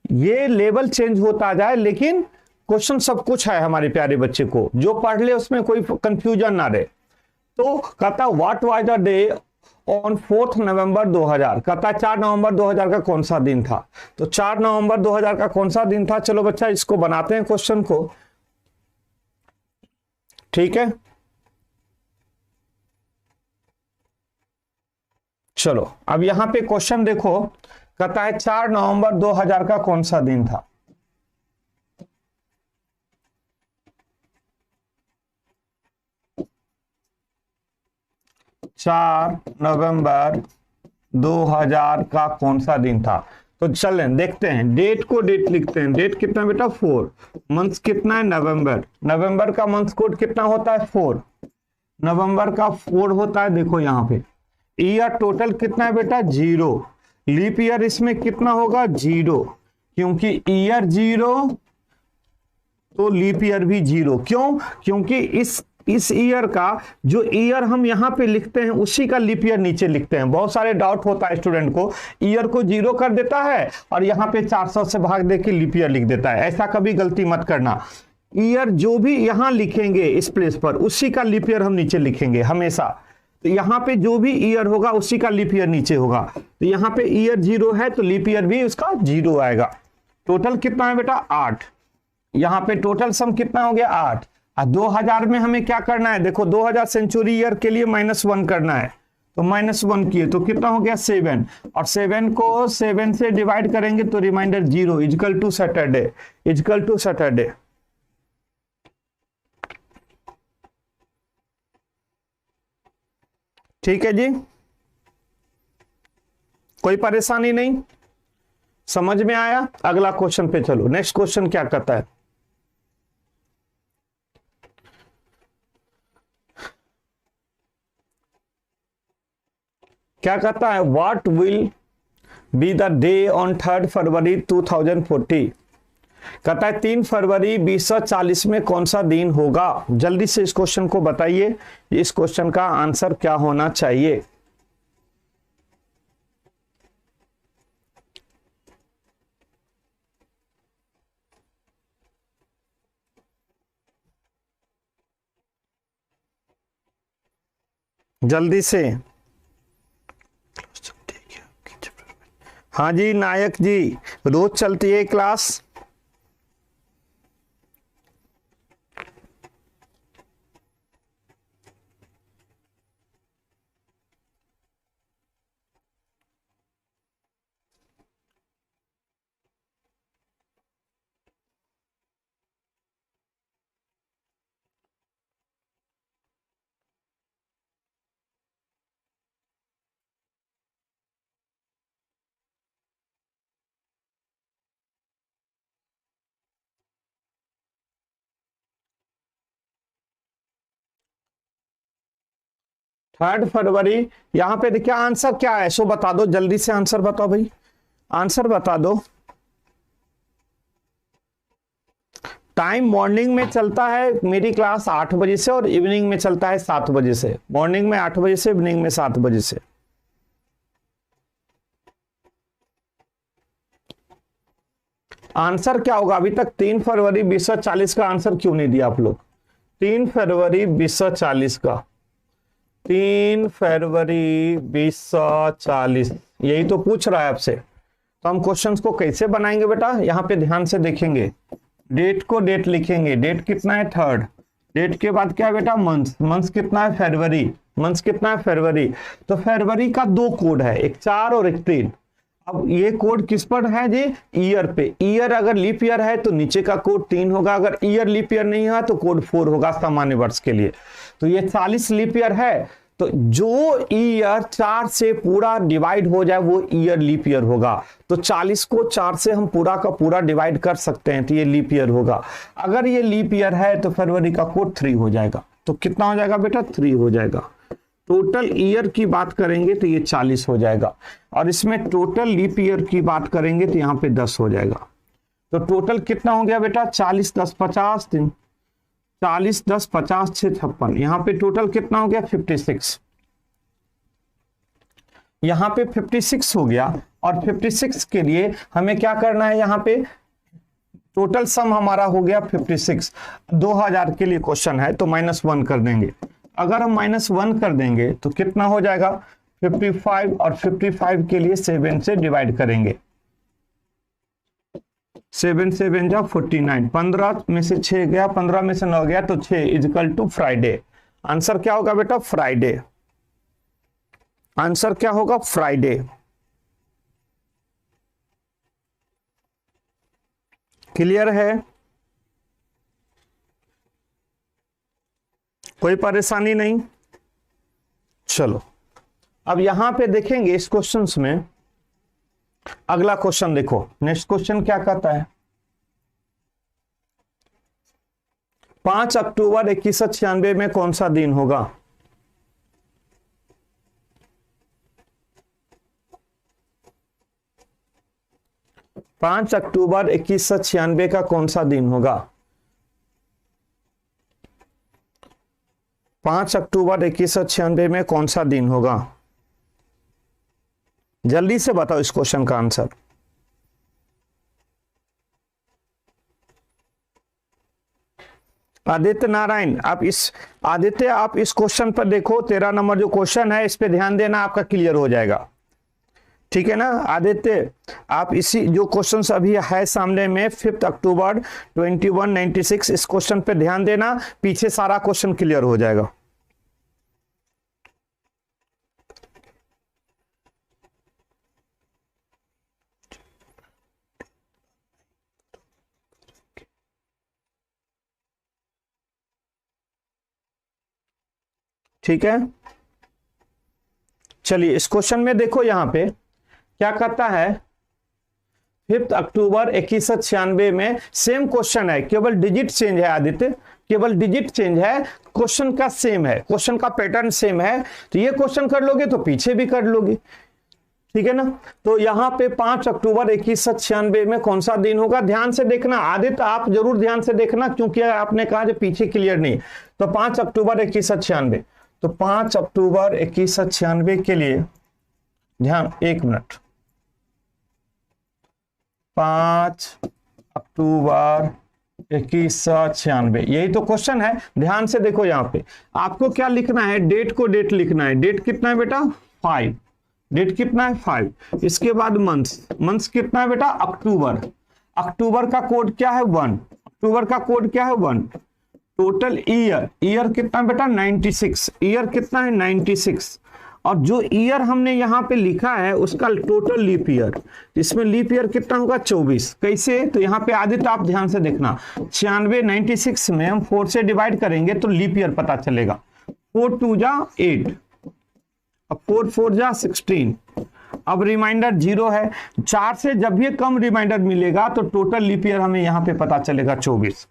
[SPEAKER 1] ये लेवल चेंज होता जाए, लेकिन क्वेश्चन सब कुछ है हमारे प्यारे बच्चे को, जो पढ़ ले उसमें कोई कंफ्यूजन ना रहे। तो कहता what was the day on 4 नवंबर 2000, कहता 4 नवंबर 2000 का कौन सा दिन था, तो 4 नवंबर 2000 का कौन सा दिन था, चलो बच्चा इसको बनाते हैं क्वेश्चन को, ठीक है, चलो अब यहां पे क्वेश्चन देखो, कहता है 4 नवंबर 2000 का कौन सा दिन था, 4 नवंबर 2000 का कौन सा दिन था, तो चलें देखते हैं, डेट को डेट लिखते हैं, डेट कितना बेटा 4, मंथ कितना है नवंबर, नवंबर का मंथ कोड कितना होता है 4, नवंबर का 4 होता है, देखो यहाँ पे ईयर टोटल कितना है बेटा 0, लीप ईयर इसमें कितना होगा 0, क्योंकि ईयर 0 तो लीप ईयर भी 0, क्यों, क्योंकि इस ईयर का जो ईयर हम यहाँ पे लिखते हैं उसी का लीप ईयर नीचे लिखते हैं, बहुत सारे डाउट होता है स्टूडेंट को, ईयर को 0 कर देता है और यहाँ पे 400 से भाग दे के लीप ईयर लिख देता है, ऐसा कभी गलती मत करना, ईयर जो भी यहाँ लिखेंगे इस प्लेस पर उसी का लीप ईयर हम नीचे लिखेंगे हमेशा, तो यहाँ पे जो भी ईयर होगा उसी का लीप ईयर नीचे होगा, तो यहाँ पे ईयर 0 है तो लीप ईयर भी उसका 0 आएगा। टोटल कितना है बेटा 8, यहाँ पे टोटल सम कितना हो गया 8, और 2000 में हमें क्या करना है, देखो 2000 सेंचुरी ईयर के लिए -1 करना है, तो -1 किए तो कितना हो गया 7, और 7 को 7 से डिवाइड करेंगे तो remainder 0 equal to Saturday, equal to Saturday, ठीक है जी, कोई परेशानी नहीं, समझ में आया। अगला क्वेश्चन पे चलो, नेक्स्ट क्वेश्चन क्या कहता है, क्या कहता है, what will be the day on 3 फरवरी 2040, कहता है 3 फरवरी 2040 में कौन सा दिन होगा, जल्दी से इस क्वेश्चन को बताइए, इस क्वेश्चन का आंसर क्या होना चाहिए। जल्दी से, हाँ जी नायक जी, रोज चलती है क्लास? थर्ड फरवरी, यहाँ पे देखिए आंसर क्या है सो बता दो, जल्दी से आंसर बताओ भाई, आंसर बता दो। टाइम मॉर्निंग में चलता है मेरी क्लास 8 बजे से और इवनिंग में चलता है 7 बजे से। मॉर्निंग में 8 बजे से, इवनिंग में 7 बजे से। आंसर क्या होगा? अभी तक 3 फरवरी 2040 का आंसर क्यों नहीं दिया आप लोग? 3 फरवरी 2040 का, 3 फरवरी 2040 यही तो पूछ रहा है आपसे। तो हम क्वेश्चंस को कैसे बनाएंगे बेटा, यहाँ पे ध्यान से देखेंगे। डेट को डेट लिखेंगे, डेट कितना है 3rd, डेट के बाद क्या है बेटा मंथ, मंथ कितना है फरवरी, मंथ कितना है फरवरी। तो फरवरी का 2 कोड है, एक 4 और एक 3। अब ये कोड किस पर है जी? ईयर पे। ईयर अगर लीप ईयर है तो नीचे का कोड 3 होगा, अगर ईयर लीप ईयर नहीं है तो कोड 4 होगा सामान्य वर्ष के लिए। तो ये 40 लीप ईयर है, तो जो ईयर 4 से पूरा डिवाइड हो जाए वो ईयर लीप ईयर होगा। तो 40 को 4 से हम पूरा का पूरा डिवाइड कर सकते हैं, तो ये लीप ईयर होगा। अगर ये लीप ईयर है तो फरवरी का कोड 3 हो जाएगा। तो कितना हो जाएगा बेटा? 3 हो जाएगा। टोटल ईयर की बात करेंगे तो ये 40 हो जाएगा, और इसमें टोटल लीप ईयर की बात करेंगे तो यहाँ पे 10 हो जाएगा। तो टोटल कितना हो गया बेटा? 40 10 50, 40 10 50 6 56। यहाँ पे टोटल कितना हो गया? 56। यहाँ पे 56 हो गया, और 56 के लिए हमें क्या करना है? यहाँ पे टोटल सम हमारा हो गया 56। 2000 के लिए क्वेश्चन है तो -1 कर देंगे। अगर हम -1 कर देंगे तो कितना हो जाएगा? 55, और 55 के लिए 7 से डिवाइड करेंगे। 7 7 जा 49, 15 में से 6 गया, 15 में से 9 गया, तो 6 इक्वल टू फ्राइडे। आंसर क्या होगा बेटा? फ्राइडे। आंसर क्या होगा? फ्राइडे। क्लियर है? कोई परेशानी नहीं? चलो अब यहां पे देखेंगे इस क्वेश्चंस में। अगला क्वेश्चन देखो, नेक्स्ट क्वेश्चन क्या कहता है? 5 अक्टूबर 2196 में कौन सा दिन होगा? 5 अक्टूबर 2196 का कौन सा दिन होगा? 5 अक्टूबर 2196 में कौन सा दिन होगा? जल्दी से बताओ इस क्वेश्चन का आंसर। आदित्य नारायण, आप इस क्वेश्चन पर देखो। 13 नंबर जो क्वेश्चन है इस पे ध्यान देना, आपका क्लियर हो जाएगा। ठीक है ना आदित्य? आप इसी जो क्वेश्चन अभी है सामने में 5 अक्टूबर 2196, इस क्वेश्चन पे ध्यान देना, पीछे सारा क्वेश्चन क्लियर हो जाएगा। ठीक है, चलिए इस क्वेश्चन में देखो, यहां पे क्या कहता है? 5 अक्टूबर 2196 में सेम क्वेश्चन है, केवल डिजिट चेंज है आदित्य, केवल डिजिट चेंज है, क्वेश्चन का सेम है, क्वेश्चन का पैटर्न सेम है। तो ये क्वेश्चन कर लोगे तो पीछे भी कर लोगे, ठीक है ना? तो यहाँ पे 5 अक्टूबर 2196 में कौन सा दिन होगा? ध्यान से देखना आदित्य, आप जरूर ध्यान से देखना, क्योंकि आपने कहा जो पीछे क्लियर नहीं। तो 5 अक्टूबर 2196, तो 5 अक्टूबर 2196 के लिए ध्यान, 1 मिनट, 5 अक्टूबर 2196 यही तो क्वेश्चन है। ध्यान से देखो, यहां पे आपको क्या लिखना है? डेट को डेट लिखना है। डेट कितना है बेटा? 5। डेट कितना है 5। इसके बाद मंथ्स कितना है बेटा अक्टूबर। अक्टूबर का कोड क्या है 1। अक्टूबर का कोड क्या है 1। टोटल ईयर कितना बेटा 96। ईयर कितना है 96। और जो ईयर हमने यहाँ पे लिखा है उसका टोटल लीप ईयर, इसमें लीप ईयर कितना होगा 24। कैसे, तो यहाँ पे आदित्य आप ध्यान से देखना, 96 96 में हम 4 से डिवाइड करेंगे तो लीप ईयर पता चलेगा। 4 2 जा 8, अब 4 4 जा 16। अब रिमाइंडर 0 है, 4 से जब भी कम रिमाइंडर मिलेगा तो टोटल लीप ईयर हमें यहाँ पे पता चलेगा 24।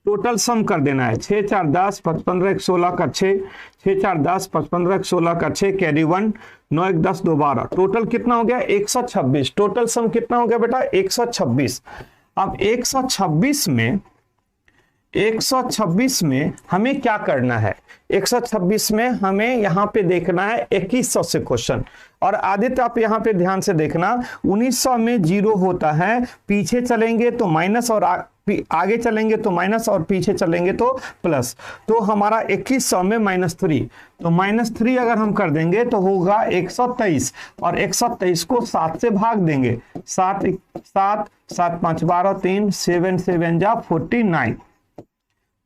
[SPEAKER 1] टोटल सम कर देना है 6 4 10 5 15 1 16 का 6, 6 4 10 5 15 1 16 का 6, कैरी 1, 9 1 10 2 12। टोटल कितना हो गया 126। टोटल सम कितना हो गया बेटा 126। अब 126 में हमें क्या करना है, 126 में हमें यहाँ पे देखना है 2100 से क्वेश्चन। और आदित्य आप यहाँ पे ध्यान से देखना, 1900 में 0 होता है, पीछे चलेंगे तो माइनस और आगे चलेंगे तो माइनस और पीछे चलेंगे तो प्लस। तो हमारा 2100 में -3, तो -3 अगर हम कर देंगे तो होगा 123। और 123 को 7 से भाग देंगे, 7 7 7 5 12 3 7 7 जा 49,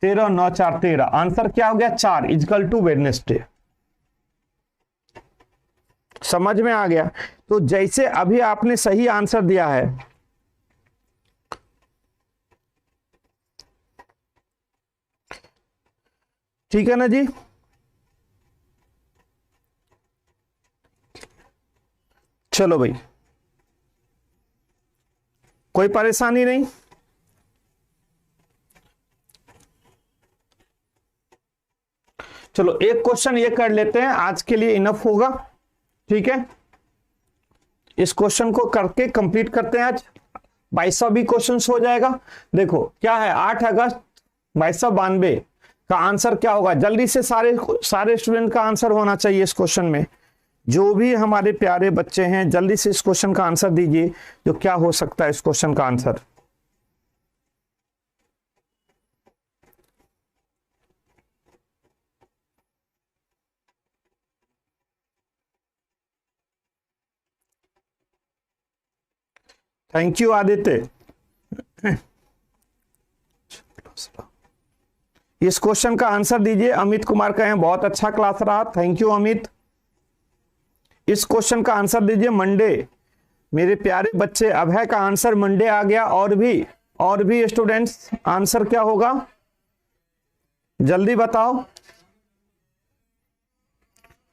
[SPEAKER 1] 13 9 4 13। आंसर क्या हो गया 4 इक्वल टू वेडनेसडे। समझ में आ गया। तो जैसे अभी आपने सही आंसर दिया है, ठीक है ना जी। चलो भाई, कोई परेशानी नहीं। चलो एक क्वेश्चन ये कर लेते हैं, आज के लिए इनफ होगा, ठीक है। इस क्वेश्चन को करके कंप्लीट करते हैं आज, 2200 भी क्वेश्चन हो जाएगा। देखो क्या है, 8 अगस्त 2292 का आंसर क्या होगा, जल्दी से सारे स्टूडेंट का आंसर होना चाहिए इस क्वेश्चन में। जो भी हमारे प्यारे बच्चे हैं जल्दी से इस क्वेश्चन का आंसर दीजिए, जो क्या हो सकता है इस क्वेश्चन का आंसर। Thank you Aditya. इस क्वेश्चन का आंसर दीजिए। अमित कुमार कहें बहुत अच्छा क्लास रहा, थैंक यू अमित। इस क्वेश्चन का आंसर दीजिए मंडे। मेरे प्यारे बच्चे, अभय का आंसर मंडे आ गया। और भी स्टूडेंट्स आंसर क्या होगा जल्दी बताओ।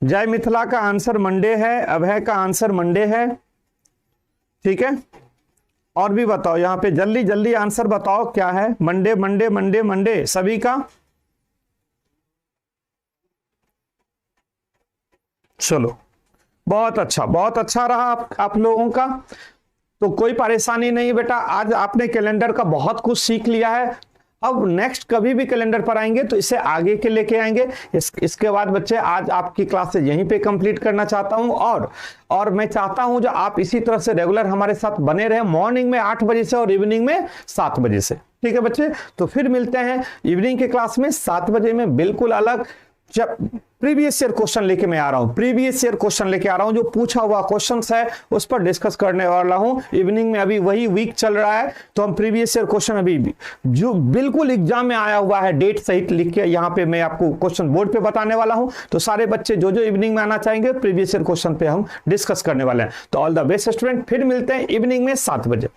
[SPEAKER 1] जय मिथिला का आंसर मंडे है, अभय का आंसर मंडे है, ठीक है। और भी बताओ यहां पे जल्दी जल्दी आंसर बताओ क्या है। मंडे मंडे मंडे मंडे सभी का। चलो बहुत अच्छा रहा आप लोगों का। तो कोई परेशानी नहीं बेटा, आज आपने कैलेंडर का बहुत कुछ सीख लिया है। अब नेक्स्ट कभी भी कैलेंडर पर आएंगे तो इसे आगे के लेके आएंगे। इसके बाद बच्चे आज आपकी क्लास से यहीं पे कंप्लीट करना चाहता हूं। और मैं चाहता हूं जो आप इसी तरह से रेगुलर हमारे साथ बने रहे, मॉर्निंग में 8 बजे से और इवनिंग में 7 बजे से, ठीक है बच्चे। तो फिर मिलते हैं इवनिंग के क्लास में 7 बजे में, बिल्कुल अलग जब प्रीवियस ईयर क्वेश्चन लेके मैं आ रहा हूं। प्रीवियस ईयर क्वेश्चन लेके आ रहा हूं, जो पूछा हुआ क्वेश्चंस है उस पर डिस्कस करने वाला हूं। इवनिंग में अभी वही वीक चल रहा है, तो हम प्रीवियस ईयर क्वेश्चन अभी जो बिल्कुल एग्जाम में आया हुआ है डेट सहित लिख के यहाँ पे मैं आपको क्वेश्चन बोर्ड पे बताने वाला हूं। तो सारे बच्चे जो इवनिंग में आना चाहेंगे प्रीवियस ईयर क्वेश्चन पे हम डिस्कस करने वाले हैं। तो ऑल द बेस्ट स्टूडेंट, फिर मिलते हैं इवनिंग में 7 बजे।